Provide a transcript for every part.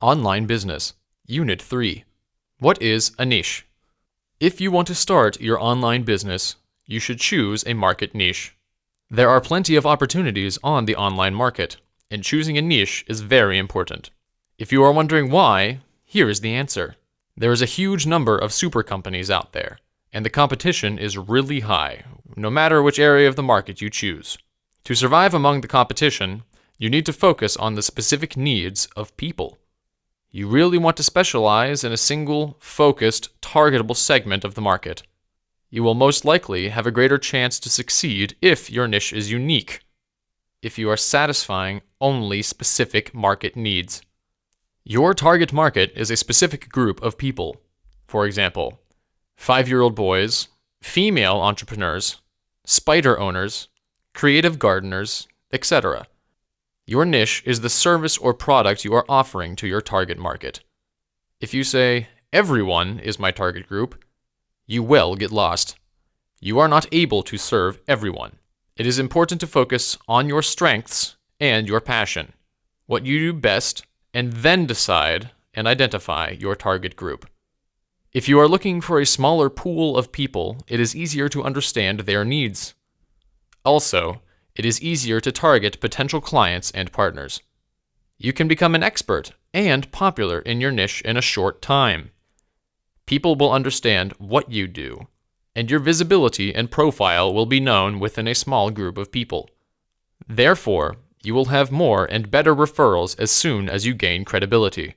Online Business, Unit 3. What is a niche? If you want to start your online business, you should choose a market niche. There are plenty of opportunities on the online market, and choosing a niche is very important. If you are wondering why, here is the answer. There is a huge number of super companies out there, and the competition is really high, no matter which area of the market you choose. To survive among the competition, you need to focus on the specific needs of people. You really want to specialize in a single, focused, targetable segment of the market. You will most likely have a greater chance to succeed if your niche is unique, if you are satisfying only specific market needs. Your target market is a specific group of people. For example, 5-year-old boys, female entrepreneurs, spider owners, creative gardeners, etc. Your niche is the service or product you are offering to your target market. If you say, everyone is my target group, you will get lost. You are not able to serve everyone. It is important to focus on your strengths and your passion, what you do best, and then decide and identify your target group. If you are looking for a smaller pool of people, it is easier to understand their needs. Also, it is easier to target potential clients and partners. You can become an expert and popular in your niche in a short time. People will understand what you do, and your visibility and profile will be known within a small group of people. Therefore, you will have more and better referrals as soon as you gain credibility.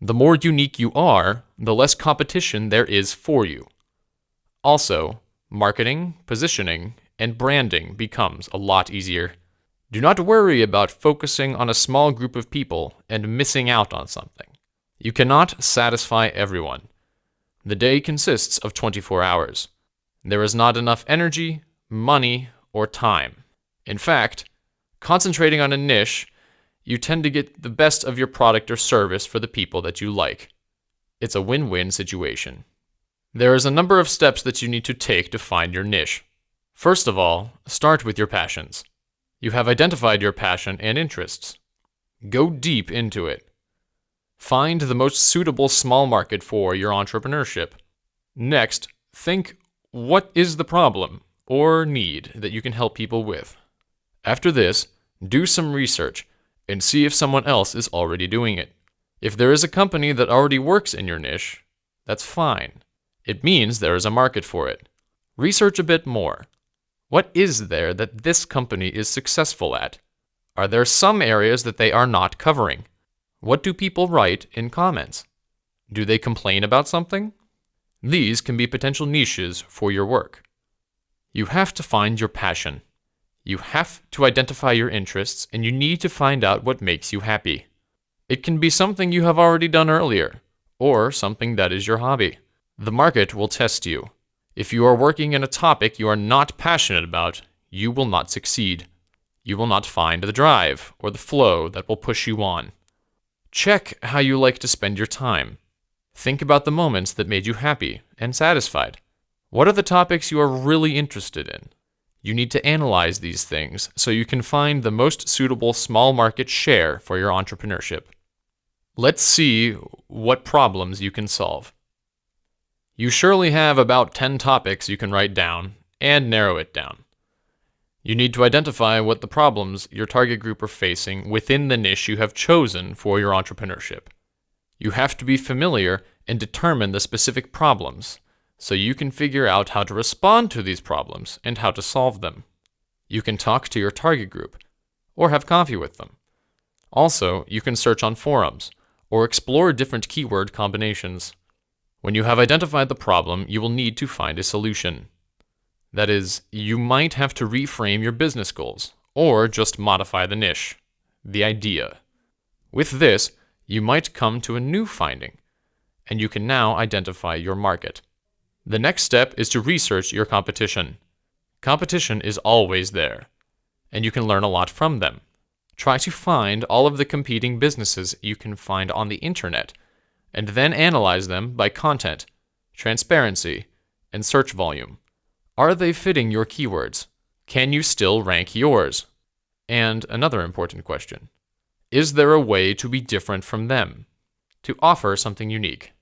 The more unique you are, the less competition there is for you. Also, marketing, positioning, and branding becomes a lot easier. Do not worry about focusing on a small group of people and missing out on something. You cannot satisfy everyone. The day consists of 24 hours. There is not enough energy, money, or time. In fact, concentrating on a niche, you tend to get the best of your product or service for the people that you like. It's a win-win situation. There is a number of steps that you need to take to find your niche. First of all, start with your passions. You have identified your passion and interests. Go deep into it. Find the most suitable small market for your entrepreneurship. Next, think, what is the problem or need that you can help people with? After this, do some research and see if someone else is already doing it. If there is a company that already works in your niche, that's fine. It means there is a market for it. Research a bit more. What is there that this company is successful at? Are there some areas that they are not covering? What do people write in comments? Do they complain about something? These can be potential niches for your work. You have to find your passion. You have to identify your interests, and you need to find out what makes you happy. It can be something you have already done earlier, or something that is your hobby. The market will test you. If you are working in a topic you are not passionate about, you will not succeed. You will not find the drive or the flow that will push you on. Check how you like to spend your time. Think about the moments that made you happy and satisfied. What are the topics you are really interested in? You need to analyze these things so you can find the most suitable small market share for your entrepreneurship. Let's see what problems you can solve. You surely have about 10 topics you can write down and narrow it down. You need to identify what the problems your target group are facing within the niche you have chosen for your entrepreneurship. You have to be familiar and determine the specific problems so you can figure out how to respond to these problems and how to solve them. You can talk to your target group or have coffee with them. Also, you can search on forums or explore different keyword combinations. When you have identified the problem, you will need to find a solution. That is, you might have to reframe your business goals, or just modify the niche, the idea. With this, you might come to a new finding, and you can now identify your market. The next step is to research your competition. Competition is always there, and you can learn a lot from them. Try to find all of the competing businesses you can find on the internet, and then analyze them by content, transparency, and search volume. Are they fitting your keywords? Can you still rank yours? And another important question, is there a way to be different from them? to offer something unique.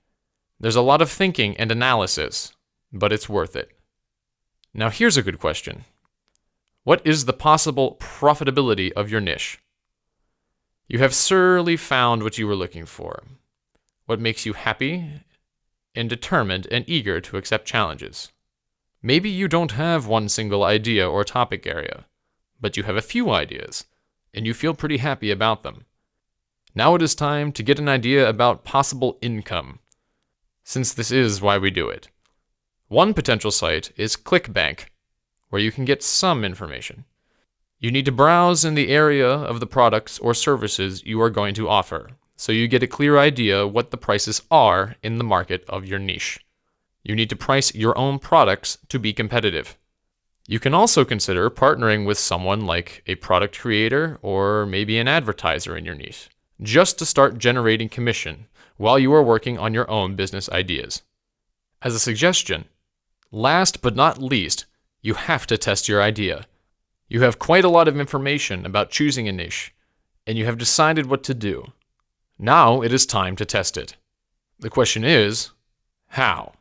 There's a lot of thinking and analysis, but it's worth it. Now here's a good question. What is the possible profitability of your niche? You have surely found what you were looking for, what makes you happy and determined and eager to accept challenges. Maybe you don't have one single idea or topic area, but you have a few ideas, and you feel pretty happy about them. Now it is time to get an idea about possible income, since this is why we do it. One potential site is ClickBank, where you can get some information. You need to browse in the area of the products or services you are going to offer, so you get a clear idea what the prices are in the market of your niche. You need to price your own products to be competitive. You can also consider partnering with someone like a product creator or maybe an advertiser in your niche, just to start generating commission while you are working on your own business ideas. As a suggestion, last but not least, you have to test your idea. You have quite a lot of information about choosing a niche, and you have decided what to do. Now it is time to test it. The question is, how?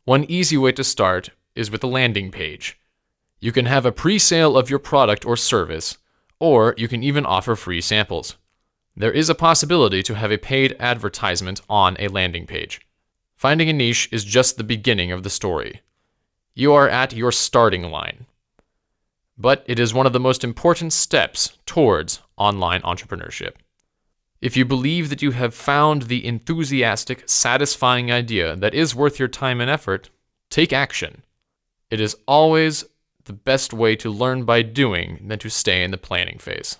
One easy way to start is with a landing page. You can have a pre-sale of your product or service, or you can even offer free samples. There is a possibility to have a paid advertisement on a landing page. Finding a niche is just the beginning of the story. You are at your starting line. But it is one of the most important steps towards online entrepreneurship. If you believe that you have found the enthusiastic, satisfying idea that is worth your time and effort, take action. It is always the best way to learn by doing than to stay in the planning phase.